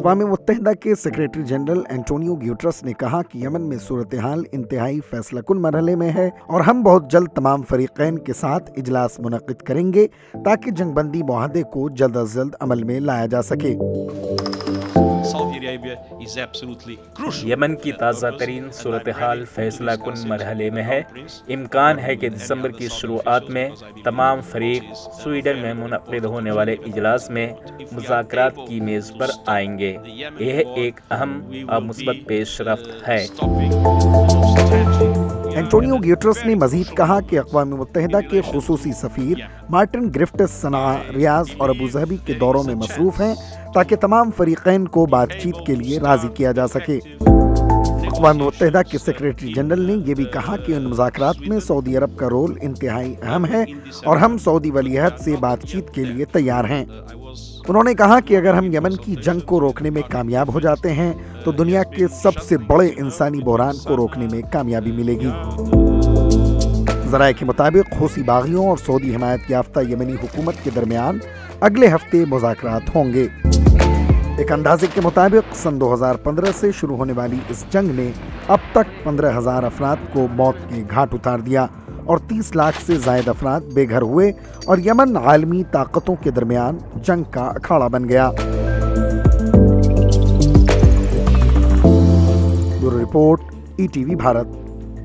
अक़वाम मुत्तहिदा के secretary general Antonio ग्यूटरस ने कहा कि यमन में सूरत हाल इंतहाई फैसलाकुन मरहले में है और हम बहुत जल्द तमाम फरीक़ैन के साथ इजलास मुनक़्क़िद करेंगे ताकि जंगबंदी मुआहदे को जल्द अज जल्द अमल में लाया जा सके। यमन की ताज़ा तरीन सूरत हाल फैसला कुन मरहले में है। इम्कान है कि दिसंबर की शुरुआत में तमाम फरीक स्वीडन में मुनक़्क़िद होने वाले इजलास में मुज़ाकरात की मेज़ पर आएंगे। यह एक अहम और मुस्बत पेशरफ्त है। एंटोनियो ग्यूटरस ने मजीद कहा कि अक़वाम मुत्तहिदा के खुसूसी सफ़ीर मार्टिन ग्रिफ्टिस सनआ, रियाज़ और अबूज़हबी के दौरों में मसरूफ़ हैं ताकि तमाम फरीक़ैन को बातचीत के लिए राज़ी किया जा सके। अक़वाम मुत्तहिदा के सेक्रेटरी जनरल ने यह भी कहा कि उन मुज़ाकरात में सऊदी अरब का रोल इंतहाई अहम है और हम सऊदी वलीअहद से बातचीत के लिए तैयार हैं। उन्होंने कहा कि अगर हम यमन की जंग को रोकने में कामयाब हो जाते हैं तो दुनिया के सबसे बड़े इंसानी बहरान को रोकने में कामयाबी मिलेगी। ज़राए के मुताबिक हूसी बागियों और सऊदी हिमायत याफ्ता यमनी हुकूमत के दरमियान अगले हफ्ते मुज़ाकरात होंगे। एक अंदाजे के मुताबिक सन 2015 से शुरू होने वाली इस जंग ने अब तक 15,000 अफराद को मौत के घाट उतार दिया और 30 लाख से ज़ायद अफराद बेघर हुए और यमन आलमी ताकतों के दरमियान जंग का अखाड़ा बन गया। Bureau report, ETV Bharat.